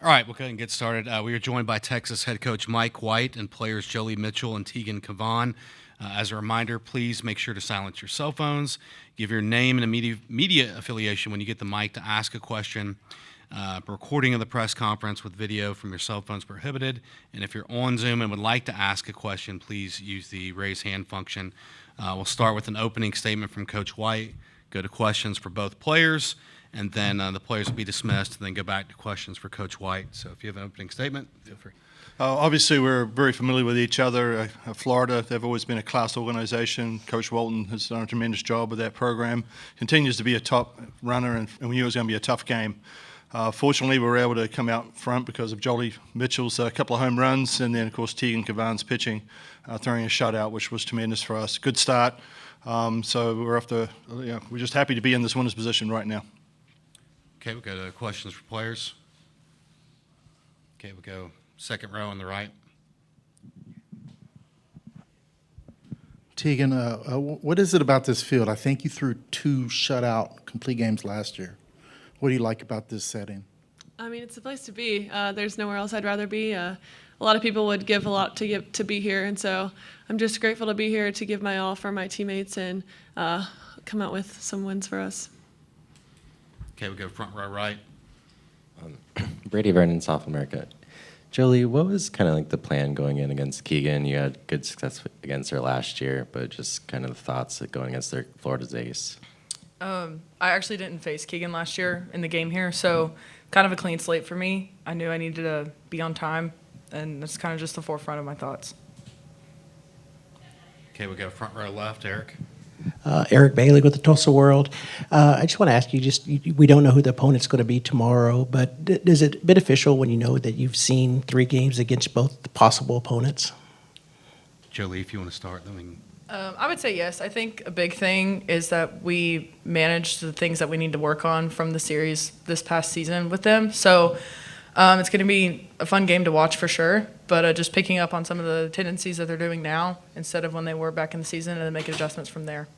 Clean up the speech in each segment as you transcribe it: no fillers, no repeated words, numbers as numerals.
All right, we'll go ahead and get started. We are joined by Texas head coach Mike White and players Joley Mitchell and Teagan Kavan. As a reminder, please make sure to silence your cell phones. Give your name and media affiliation when you get the mic to ask a question. Recording of the press conference with video from your cell phones prohibited. And if you're on Zoom and would like to ask a question, please use the raise hand function. We'll start with an opening statement from Coach White, go to questions for both players, and then the players will be dismissed, and then go back to questions for Coach White. So if you have an opening statement, feel free. Obviously, we're very familiar with each other. Florida, they've always been a class organization. Coach Walton has done a tremendous job with that program. Continues to be a top runner, and we knew it was going to be a tough game. Fortunately, we were able to come out front because of Joley Mitchell's couple of home runs, and then, of course, Teagan Kavan's pitching, throwing a shutout, which was tremendous for us. Good start. So we're we're just happy to be in this winner's position right now. Okay, we'll go to questions for players. Okay, we'll go second row on the right. Teagan, what is it about this field? I think you threw 2 shutout complete games last year. What do you like about this setting? I mean, it's the place to be. There's nowhere else I'd rather be. A lot of people would give a lot to be here, and so I'm just grateful to be here to give my all for my teammates and come out with some wins for us. Okay, we'll go front row right. Brady Vernon, South America. Joley, what was kind of like the plan going in against Keegan? You had good success against her last year, but just kind of the thoughts of going against their Florida's ace. I actually didn't face Keegan last year in the game here, so kind of a clean slate for me. I knew I needed to be on time, and that's kind of just the forefront of my thoughts. Okay, we'll go front row left. Eric. Eric Bailey with the Tulsa World. I just want to ask you, we don't know who the opponent's going to be tomorrow, but is it beneficial when you know that you've seen 3 games against both the possible opponents? Joley, if you want to start, then we can. I would say yes. I think a big thing is that we managed the things that we need to work on from the series this past season with them. So it's going to be a fun game to watch for sure, but just picking up on some of the tendencies that they're doing now instead of when they were back in the season and then make adjustments from there.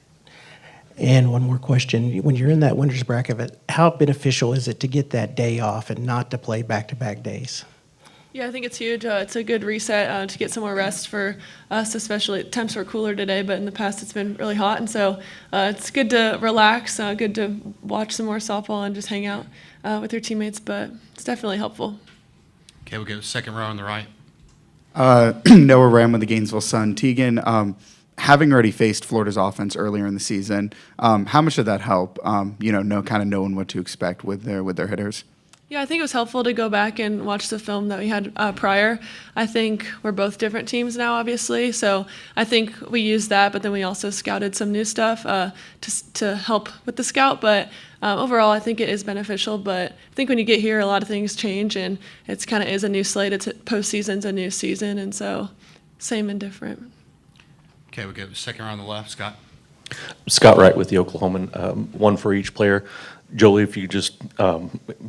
And one more question. When you're in that winner's bracket, how beneficial is it to get that day off and not to play back-to-back days? Yeah, I think it's huge. It's a good reset to get some more rest for us, especially temps were cooler today, but in the past it's been really hot. And so it's good to relax, good to watch some more softball and just hang out with your teammates, but it's definitely helpful. Okay, we'll go second row on the right. Noah Ram with the Gainesville Sun. Teagan, having already faced Florida's offense earlier in the season, how much did that help, knowing what to expect with their hitters? Yeah, I think it was helpful to go back and watch the film that we had prior. I think we're both different teams now, obviously, so I think we used that, but then we also scouted some new stuff to help with the scout. But overall, I think it is beneficial. But I think when you get here, a lot of things change, and it's kind of is a new slate. It's postseason's a new season, and so same and different. Okay, we'll go second row on the left. Scott. Scott Wright with the Oklahoman, one for each player. Joley, if you just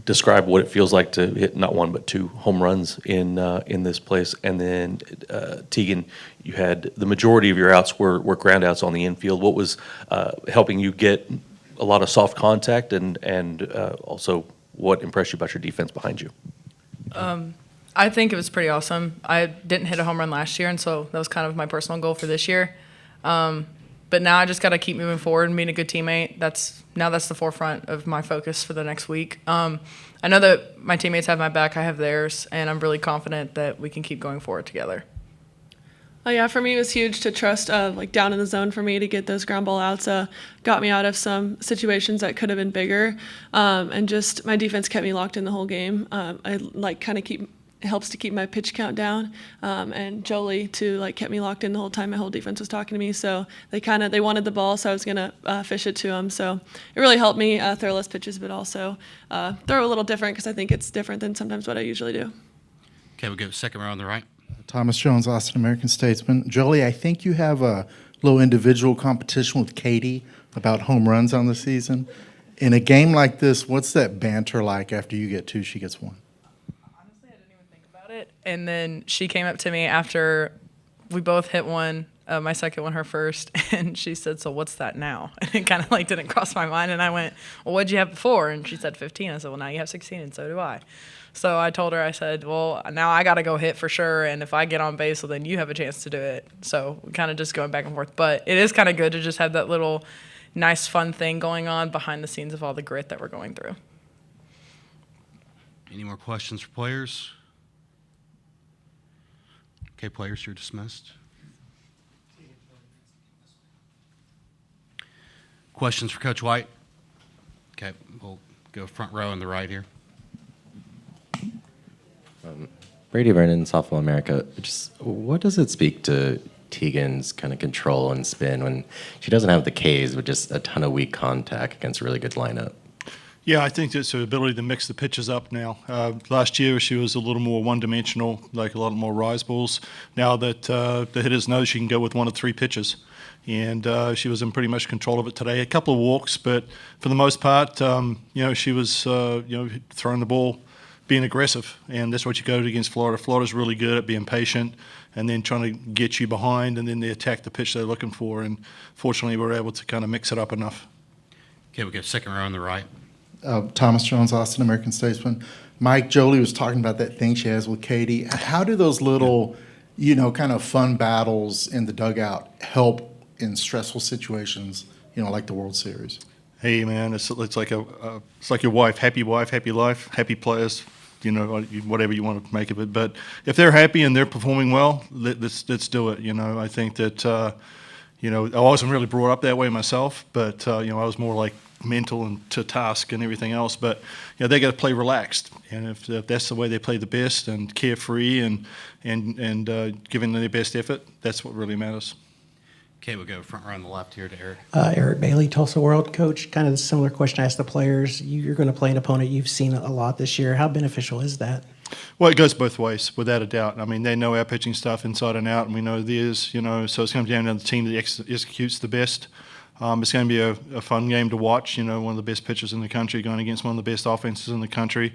describe what it feels like to hit not 1 but 2 home runs in this place, and then Teagan, you had the majority of your outs were ground outs on the infield. What was helping you get a lot of soft contact, and also what impressed you about your defense behind you? I think it was pretty awesome. I didn't hit a home run last year, and so that was kind of my personal goal for this year. But now I just got to keep moving forward and being a good teammate. That's the forefront of my focus for the next week. I know that my teammates have my back, I have theirs, and I'm really confident that we can keep going forward together. Yeah, for me it was huge to trust down in the zone for me to get those ground ball outs. Got me out of some situations that could have been bigger, and just my defense kept me locked in the whole game. It helps to keep my pitch count down, and Joley too kept me locked in the whole time. My whole defense was talking to me, so they wanted the ball, so I was gonna fish it to them. So it really helped me throw less pitches, but also throw a little different because I think it's different than sometimes what I usually do. Okay, we'll go second row on the right. Thomas Jones, Austin American-Statesman. Joley, I think you have a little individual competition with Katie about home runs on the season. In a game like this, what's that banter like after you get 2, she gets 1? And then she came up to me after we both hit one, My second one, her first, and she said, "So what's that now?" And it kind of like didn't cross my mind, and I went, "Well, what'd you have before?" And she said 15. I said, "Well, now you have 16, and so do I." So I told her, I said, "Well, now I got to go hit for sure, and if I get on base, well, then you have a chance to do it." So kind of just going back and forth, but it is kind of good to just have that little nice, fun thing going on behind the scenes of all the grit that we're going through. Any more questions for players? Okay, players, you're dismissed. Questions for Coach White? Okay, we'll go front row on the right here. Brady Vernon, Softball America. Just what does it speak to Teagan's kind of control and spin when she doesn't have the Ks, but just a ton of weak contact against a really good lineup? Yeah, I think it's her ability to mix the pitches up now. Last year she was a little more one-dimensional, like a lot more rise balls. Now that the hitters know she can go with 1 of 3 pitches. And she was in pretty much control of it today. A couple of walks, but for the most part, she was throwing the ball, being aggressive, and that's what you go to against Florida. Florida's really good at being patient and then trying to get you behind, and then they attack the pitch they're looking for. And fortunately, we were able to kind of mix it up enough. Okay, we got second row on the right. Thomas Jones, Austin, American-Statesman. Mike, Joley was talking about that thing she has with Katie. How do those little, kind of fun battles in the dugout help in stressful situations, like the World Series? Hey, man, it's like your wife, happy life, happy players, whatever you want to make of it. But if they're happy and they're performing well, let's do it. I think that I wasn't really brought up that way myself, but I was more like mental and to task and everything else. But they got to play relaxed, and if that's the way they play the best and carefree and giving their best effort, that's what really matters. Okay, we'll go front row on the left here to Eric. Eric Bailey, Tulsa World. Coach, kind of a similar question I asked the players. You're going to play an opponent you've seen a lot this year. How beneficial is that? Well, it goes both ways, without a doubt. I mean, they know our pitching stuff inside and out, and we know theirs, so it's going to be down to the team that executes the best. It's going to be a fun game to watch, one of the best pitchers in the country going against one of the best offenses in the country.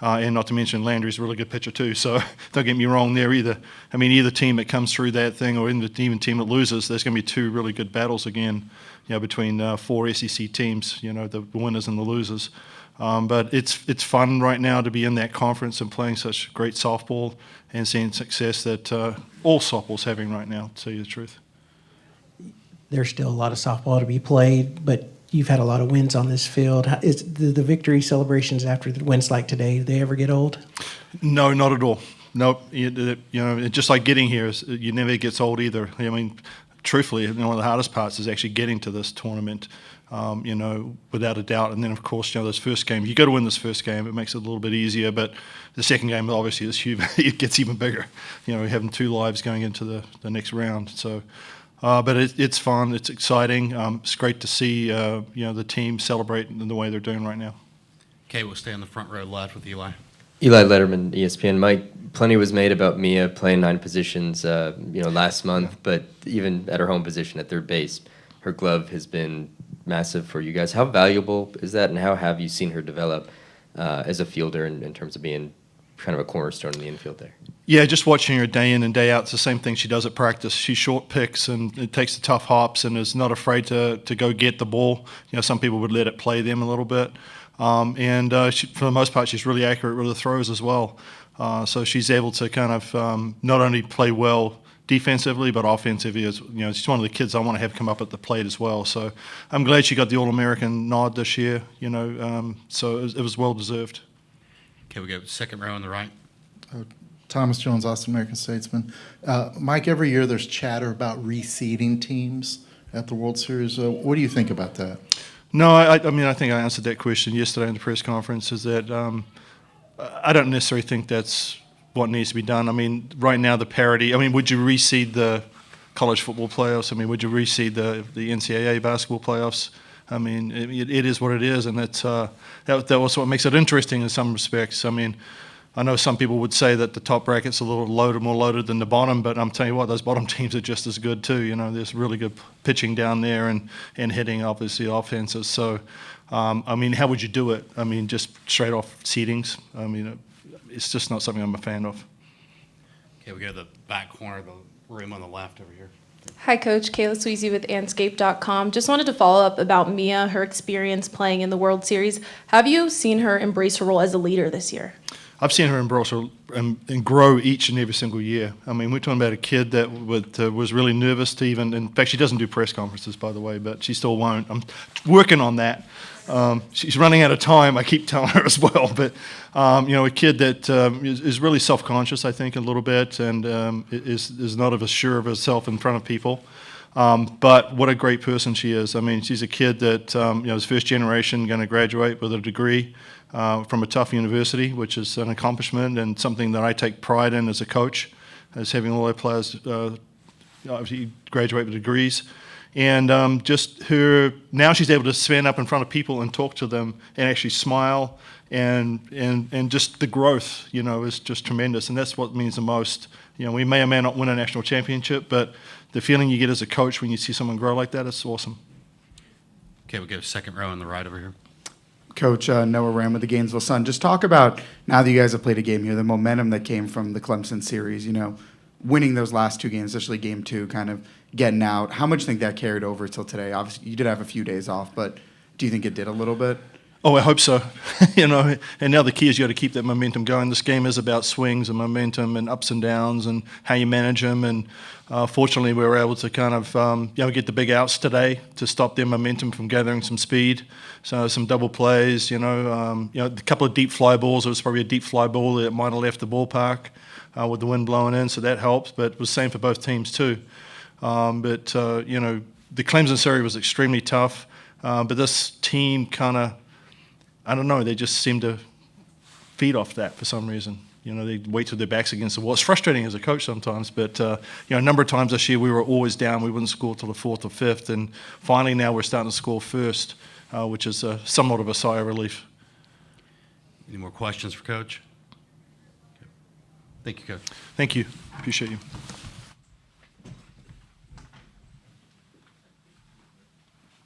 And not to mention Landry's a really good pitcher too, so don't get me wrong there either. I mean, either team that comes through that thing or even team that loses, there's going to be 2 really good battles again, between 4 SEC teams, the winners and the losers. But it's fun right now to be in that conference and playing such great softball and seeing success that all softball's having right now, to tell you the truth. There's still a lot of softball to be played, but you've had a lot of wins on this field. Is the victory celebrations after the wins like today, do they ever get old? No, not at all. Nope. It's just like getting here. You never gets old either. I mean, truthfully, one of the hardest parts is actually getting to this tournament, without a doubt. And then, of course, those first games, you got to win this first game. It makes it a little bit easier. But the second game, obviously, is huge. It gets even bigger. Having 2 lives going into the next round. So. But it's fun. It's exciting. It's great to see the team celebrate in the way they're doing right now. Okay, we'll stay on the front row left with Eli. Eli Letterman, ESPN. Mike, plenty was made about Mia playing 9 positions, last month, but even at her home position at third base, her glove has been massive for you guys. How valuable is that, and how have you seen her develop as a fielder in terms of being kind of a cornerstone in the infield there? Yeah, just watching her day in and day out, it's the same thing she does at practice. She short picks and it takes the tough hops and is not afraid to go get the ball. Some people would let it play them a little bit. She, for the most part, she's really accurate with the throws as well. So she's able to kind of not only play well defensively, but offensively. She's one of the kids I want to have come up at the plate as well. So I'm glad she got the All-American nod this year, so it was well-deserved. Okay, we go second row on the right. Thomas Jones, Austin, American-Statesman. Mike, every year there's chatter about reseeding teams at the World Series. What do you think about that? No, I think I answered that question yesterday in the press conference, is that I don't necessarily think that's what needs to be done. I mean, right now the parity, would you reseed the college football playoffs? Would you reseed the NCAA basketball playoffs? It is what it is, and that was what makes it interesting in some respects. I know some people would say that the top bracket's a little more loaded than the bottom, but I'm telling you what, those bottom teams are just as good too. There's really good pitching down there and hitting, obviously, offenses. So, how would you do it? Just straight off seedings. It's just not something I'm a fan of. Okay, we go to the back corner of the room on the left over here. Hi, Coach. Kayla Sweezy with Anscape.com. Just wanted to follow up about Mia, her experience playing in the World Series. Have you seen her embrace her role as a leader this year? I've seen her embrace her and grow each and every single year. I mean, we're talking about a kid that was really nervous to even, in fact, she doesn't do press conferences, by the way, but she still won't. I'm working on that. She's running out of time, I keep telling her as well. But, a kid that is really self-conscious, I think, a little bit, and is not as sure of herself in front of people. But what a great person she is. I mean, she's a kid that is first generation, going to graduate with a degree from a tough university, which is an accomplishment and something that I take pride in as a coach, as having all our players obviously graduate with degrees. And just her, now she's able to stand up in front of people and talk to them and actually smile, and just the growth, is just tremendous. And that's what means the most. We may or may not win a national championship, but the feeling you get as a coach when you see someone grow like that is awesome. Okay, we'll go second row on the right over here. Coach Noah Ram with the Gainesville Sun. Just talk about, now that you guys have played a game here, the momentum that came from the Clemson series, winning those last two games, especially game 2, kind of getting out. How much do you think that carried over till today? Obviously, you did have a few days off, but do you think it did a little bit? Oh, I hope so. And now the key is you got to keep that momentum going. This game is about swings and momentum and ups and downs and how you manage them. And fortunately, we were able to kind of get the big outs today to stop their momentum from gathering some speed. So some double plays, a couple of deep fly balls. It was probably a deep fly ball that might have left the ballpark with the wind blowing in, so that helped. But it was the same for both teams too. The Clemson series was extremely tough. But this team kind of, I don't know, they just seem to feed off that for some reason. They wait till their back's against the wall. It's frustrating as a coach sometimes, but a number of times this year we were always down. We wouldn't score till the 4th or 5th, and finally now we're starting to score first, which is somewhat of a sigh of relief. Any more questions for Coach? Thank you, Coach. Thank you. Appreciate you.